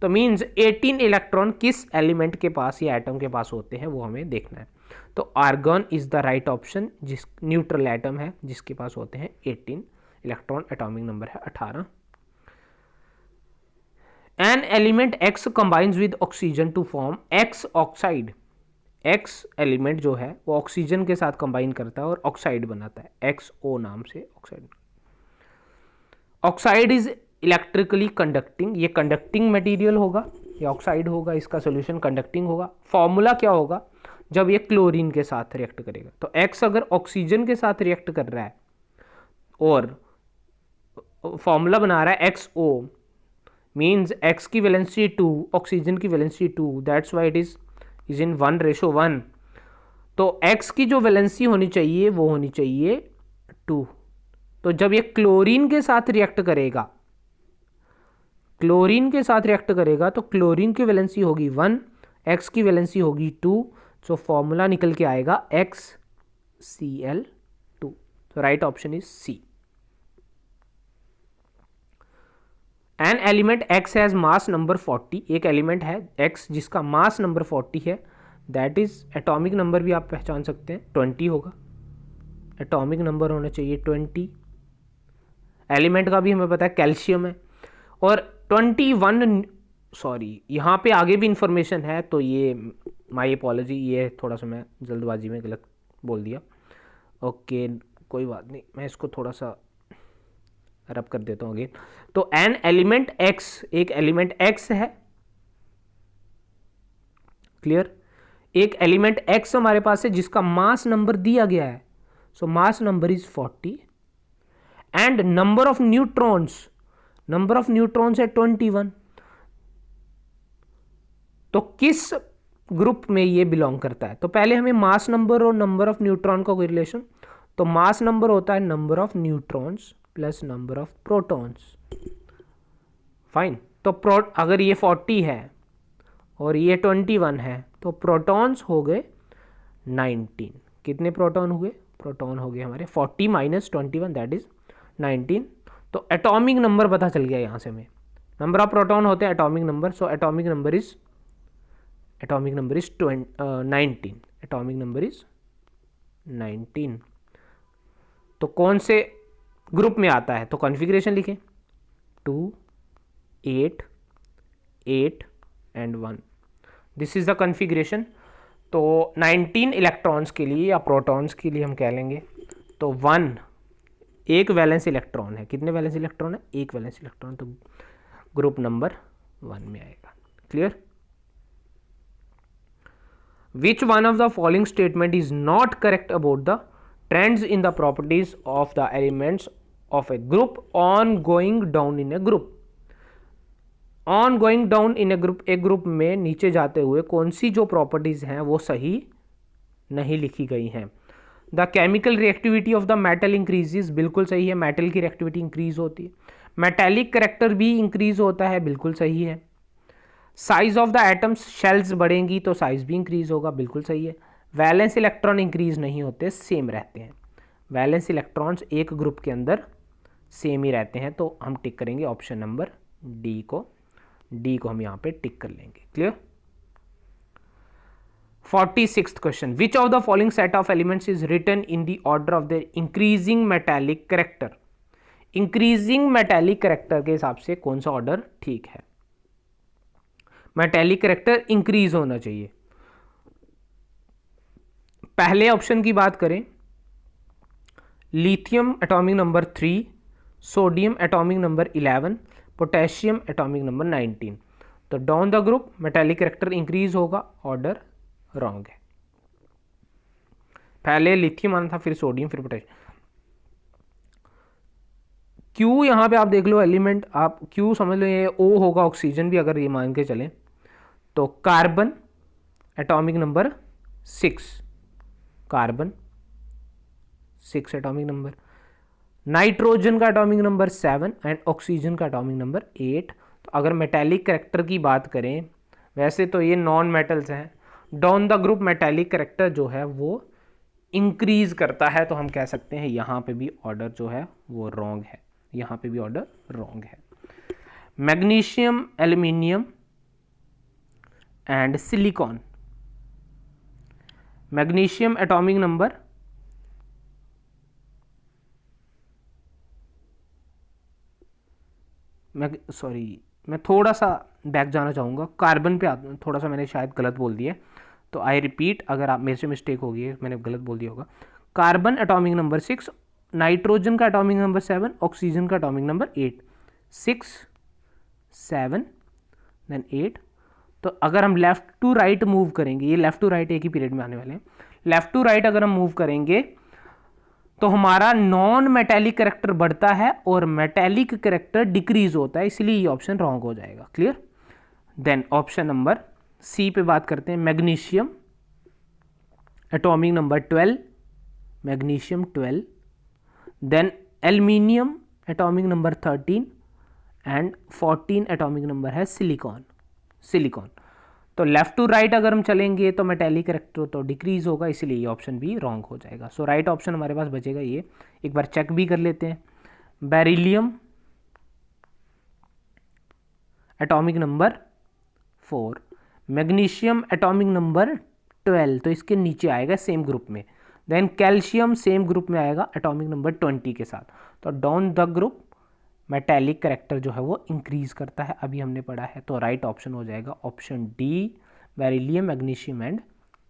तो मीन्स 18 इलेक्ट्रॉन किस एलिमेंट के पास या एटम के पास होते हैं वो हमें देखना है. तो argon is the right option, जिस न्यूट्रल एटम है जिसके पास होते हैं 18 इलेक्ट्रॉन. एटॉमिक नंबर है 18. An element X combines with oxygen to form X oxide. X element जो है वो ऑक्सीजन के साथ कंबाइन करता है और ऑक्साइड बनाता है, XO नाम से oxide. Oxide is electrically conducting. ये कंडक्टिंग मटेरियल होगा, ये ऑक्साइड होगा, इसका सोल्यूशन कंडक्टिंग होगा. फॉर्मूला क्या होगा जब ये क्लोरीन के साथ रिएक्ट करेगा? तो X अगर ऑक्सीजन के साथ रिएक्ट कर रहा है और फॉर्मूला बना रहा है XO, मीन्स X की वैलेंसी 2, ऑक्सीजन की valency 2, that's why it is in 1:1. तो X की जो वैलेंसी होनी चाहिए वो होनी चाहिए 2. तो जब ये क्लोरीन के साथ रिएक्ट करेगा, क्लोरीन के साथ रिएक्ट करेगा तो क्लोरीन की वैलेंसी होगी 1, X की वैलेंसी होगी 2. सो फॉर्मूला निकल के आएगा XCl2. तो right option is C. An element X has mass number 40. एक एलिमेंट है X जिसका मास नंबर 40 है, दैट इज एटॉमिक नंबर भी आप पहचान सकते हैं 20 होगा. एटॉमिक नंबर होना चाहिए 20. एलिमेंट का भी हमें पता है कैल्शियम है. और 21, सॉरी यहाँ पे आगे भी इंफॉर्मेशन है, तो ये माई अपॉलॉजी, ये थोड़ा सा मैं जल्दबाजी में गलत बोल दिया. ओके कोई बात नहीं, मैं इसको थोड़ा सा रब कर देता हूँ अगेन. तो एन एलिमेंट X, एक एलिमेंट X है, क्लियर. एक एलिमेंट X हमारे पास है जिसका मास नंबर दिया गया है. So mass number is 40 and number of neutrons है 21. तो किस ग्रुप में ये बिलोंग करता है? तो पहले हमें मास नंबर और नंबर ऑफ न्यूट्रॉन का कोई रिलेशन. तो मास नंबर होता है number of neutrons plus number of protons. Fine. तो अगर ये 40 है और ये 21 है तो प्रोटॉन्स हो गए 19. कितने प्रोटॉन हुए? प्रोटॉन हो गए हमारे 40 माइनस 21, दैट इज 19. तो एटॉमिक नंबर पता चल गया यहाँ से हमें. नंबर ऑफ प्रोटॉन होते हैं atomic number. So atomic number is 19. Atomic number is 19. तो कौन से ग्रुप में आता है? तो कॉन्फ़िगरेशन लिखें 2, 8, 8 and 1. This is the configuration. तो 19 इलेक्ट्रॉन्स के लिए या प्रोटॉन्स के लिए हम कह लेंगे तो 1 एक वैलेंस इलेक्ट्रॉन है. कितने वैलेंस इलेक्ट्रॉन है? एक वैलेंस इलेक्ट्रॉन. तो ग्रुप नंबर 1 में आएगा. Clear. Which one of the following statement is not correct about the trends in the properties of the elements of a group on going down in a group. on going down in a group, एक group में नीचे जाते हुए कौन सी जो properties हैं वो सही नहीं लिखी गई हैं। The chemical reactivity of the metal increases, बिल्कुल सही है, मेटल की रिएक्टिविटी इंक्रीज होती है। मेटेलिक करेक्टर भी इंक्रीज होता है, बिल्कुल सही है। Size of the atoms, shells बढ़ेंगी तो साइज भी इंक्रीज होगा, बिल्कुल सही है। वैलेंस इलेक्ट्रॉन इंक्रीज नहीं होते, सेम रहते हैं। वैलेंस इलेक्ट्रॉन्स एक ग्रुप के अंदर सेम ही रहते हैं, तो हम टिक करेंगे ऑप्शन नंबर डी को हम यहाँ पे टिक कर लेंगे। Clear. 46th question, which of the following set of elements is written in the order of the increasing metallic character. Increasing metallic character के हिसाब से कौन सा ऑर्डर ठीक है? मेटालिक करेक्टर इंक्रीज होना चाहिए। पहले ऑप्शन की बात करें, lithium atomic number 3, sodium atomic number 11, potassium atomic number 19। तो down the group metallic character increase होगा, ऑर्डर रॉन्ग है। पहले लिथियम आना था, फिर सोडियम, फिर पोटेशियम। क्यू यहां पे आप देख लो एलिमेंट, आप क्यू समझ लो ये ओ होगा, ऑक्सीजन भी अगर ये मान के चलें तो carbon atomic number 6, carbon 6 atomic number, nitrogen का एटॉमिक नंबर 7 एंड ऑक्सीजन का एटॉमिक नंबर 8। तो अगर मेटालिक करेक्टर की बात करें, वैसे तो ये नॉन मेटल्स हैं, down the group metallic character जो है वो इंक्रीज करता है, तो हम कह सकते हैं यहाँ पे भी ऑर्डर जो है वो रॉन्ग है, यहाँ पे भी ऑर्डर रॉन्ग है। Magnesium, aluminium and silicon, magnesium atomic number मैं थोड़ा सा बैक जाना चाहूँगा, कार्बन पे थोड़ा सा मैंने शायद गलत बोल दिया, तो आई रिपीट, अगर आप मेरे से मिस्टेक होगी है, मैंने गलत बोल दिया होगा। कार्बन एटॉमिक नंबर 6, नाइट्रोजन का एटॉमिक नंबर 7, ऑक्सीजन का एटॉमिक नंबर 8, 6 7 देन 8। तो अगर हम लेफ्ट टू राइट मूव करेंगे, ये लेफ्ट टू राइट एक ही पीरियड में आने वाले हैं, लेफ्ट टू राइट अगर हम मूव करेंगे तो हमारा नॉन मेटेलिक करेक्टर बढ़ता है और मेटेलिक करेक्टर डिक्रीज होता है, इसलिए ये ऑप्शन रॉन्ग हो जाएगा। Clear. Then option number C पे बात करते हैं, magnesium atomic number 12, magnesium 12, then aluminium atomic number 13 and 14 atomic number है सिलिकॉन। तो लेफ्ट टू राइट अगर हम चलेंगे तो मेटेलिक करेक्टर तो डिक्रीज होगा, इसलिए ये ऑप्शन भी रॉन्ग हो जाएगा। सो राइट ऑप्शन हमारे पास बचेगा ये। एक बार चेक भी कर लेते हैं, beryllium atomic number 4, magnesium atomic number 12, तो इसके नीचे आएगा सेम ग्रुप में। देन कैल्शियम सेम ग्रुप में आएगा एटॉमिक नंबर 20 के साथ। तो down the group metallic character जो है वो इंक्रीज करता है, अभी हमने पढ़ा है। तो राइट ऑप्शन हो जाएगा option D, beryllium, magnesium and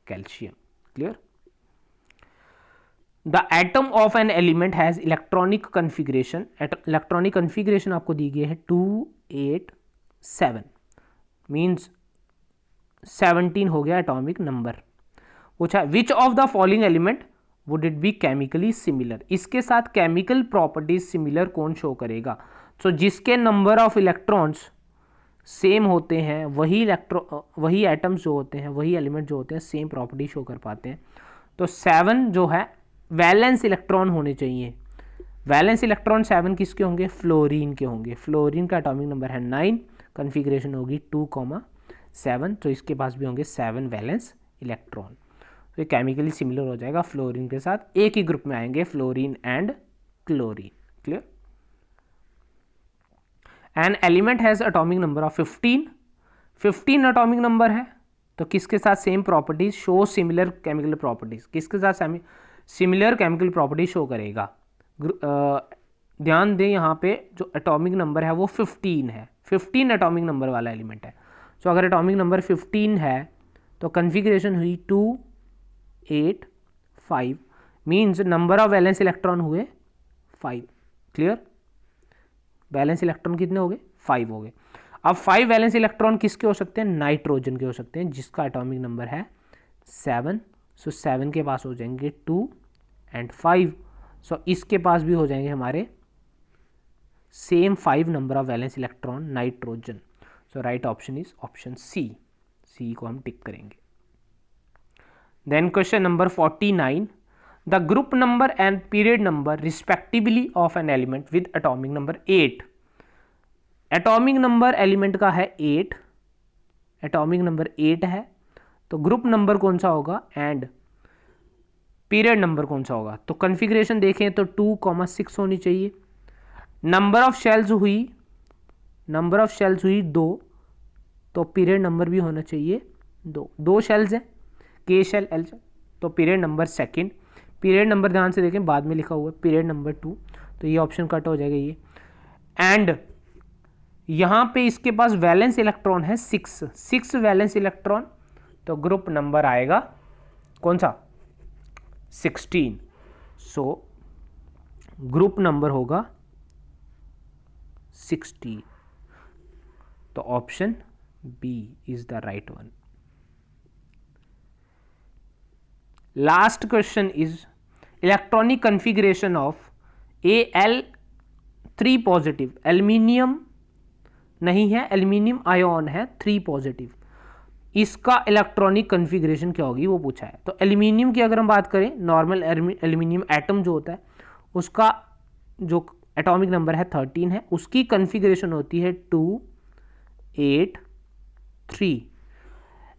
calcium. Clear. The atom of an element has electronic configuration, electronic configuration आपको दी गई है 2 8 7, मीन्स 17 हो गया एटॉमिक नंबर। पूछा विच of the following element would it be chemically similar, इसके साथ केमिकल प्रॉपर्टीज सिमिलर कौन show करेगा? सो जिसके नंबर ऑफ इलेक्ट्रॉन्स सेम होते हैं वही एटम्स जो होते हैं, वही एलिमेंट जो होते हैं सेम प्रॉपर्टी शो कर पाते हैं। तो 7 जो है वैलेंस इलेक्ट्रॉन होने चाहिए। वैलेंस इलेक्ट्रॉन 7 किसके होंगे? फ्लोरीन के होंगे। फ्लोरीन का एटॉमिक नंबर है 9, कन्फिग्रेशन होगी 2,7, तो इसके पास भी होंगे 7 वैलेंस इलेक्ट्रॉन। तो ये केमिकली सिमिलर हो जाएगा फ्लोरीन के साथ, एक ही ग्रुप में आएंगे fluorine and chlorine. Clear. An element has atomic number of 15 atomic number है, तो किसके साथ same properties show similar chemical properties, किसके साथ सिमिलर केमिकल प्रॉपर्टीज शो करेगा? ध्यान दें यहाँ पे जो एटॉमिक नंबर है वो 15 है, 15 एटॉमिक नंबर वाला एलिमेंट है। सो अगर एटॉमिक नंबर 15 है तो कन्फिग्रेशन हुई 2 8 5, means number of valence electron हुए 5। क्लियर। वैलेंस इलेक्ट्रॉन कितने हो गए? 5 हो गए। अब 5 वैलेंस इलेक्ट्रॉन किसके हो सकते हैं? नाइट्रोजन के हो सकते हैं, जिसका एटॉमिक नंबर है 7। सो 7 के पास हो जाएंगे 2 एंड 5। सो इसके पास भी हो जाएंगे हमारे same 5 number of valence electron nitrogen. So right option is option C को हम टिक करेंगे। Then question number 49. The group number and period number respectively of an element with atomic number 8. Atomic number element का है 8, atomic number 8 है, तो group number कौन सा होगा एंड पीरियड नंबर कौन सा होगा? तो कन्फिग्रेशन देखें तो 2,6 होनी चाहिए। नंबर ऑफ शेल्स हुई 2, तो पीरियड नंबर भी होना चाहिए 2 शेल्स हैं, के शेल एल शेल, तो period number second. Period number ध्यान से देखें बाद में लिखा हुआ है पीरियड नंबर 2, तो ये ऑप्शन कट हो जाएगा ये। एंड यहाँ पे इसके पास वैलेंस इलेक्ट्रॉन है 6 वैलेंस इलेक्ट्रॉन, तो ग्रुप नंबर आएगा कौन सा? 16। सो ग्रुप नंबर होगा 16, तो option B is the right one. Last question is electronic configuration of Al3 positive, aluminium नहीं है, एल्यूमिनियम आयन है 3 पॉजिटिव, इसका इलेक्ट्रॉनिक कन्फिग्रेशन क्या होगी वो पूछा है। तो एल्यूमिनियम की अगर हम बात करें, नॉर्मल एल्यूमिनियम एटम जो होता है उसका जो एटॉमिक नंबर है 13 है, उसकी कन्फिग्रेशन होती है 2, 8, 3।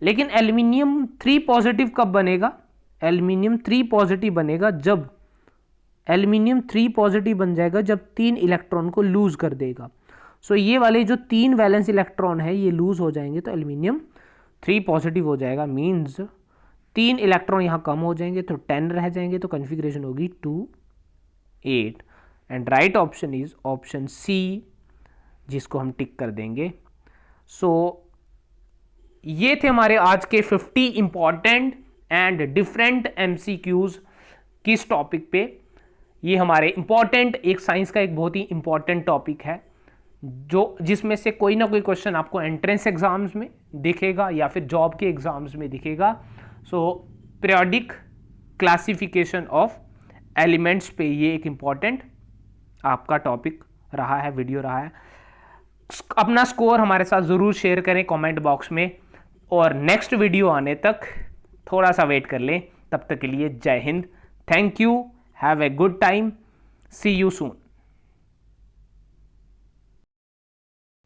लेकिन एल्यूमिनियम 3 पॉजिटिव कब बनेगा? एल्यूमिनियम 3 पॉजिटिव बनेगा जब एल्यूमिनियम 3 पॉजिटिव बन जाएगा जब 3 इलेक्ट्रॉन को लूज कर देगा। सो ये वाले जो 3 वैलेंस इलेक्ट्रॉन है ये लूज हो जाएंगे, तो एल्यूमिनियम 3 पॉजिटिव हो जाएगा, मीन्स 3 इलेक्ट्रॉन यहाँ कम हो जाएंगे तो 10 रह जाएंगे, तो कन्फिग्रेशन होगी 2, 8 and right option is option C, जिसको हम टिक कर देंगे। सो ये थे हमारे आज के 50 इंपॉर्टेंट एंड डिफरेंट MCQs किस टॉपिक पे। ये हमारे इंपॉर्टेंट एक साइंस का एक बहुत ही इंपॉर्टेंट टॉपिक है जिसमें से कोई ना कोई क्वेश्चन आपको एंट्रेंस एग्जाम्स में दिखेगा या फिर जॉब के एग्जाम्स में दिखेगा। सो पीरियोडिक क्लासिफिकेशन ऑफ एलिमेंट्स पे ये एक इम्पॉर्टेंट आपका टॉपिक रहा है, वीडियो रहा है। अपना स्कोर हमारे साथ ज़रूर शेयर करें कमेंट बॉक्स में, और नेक्स्ट वीडियो आने तक थोड़ा सा वेट कर लें। तब तक के लिए जय हिंद, thank you, have a good time, see you soon.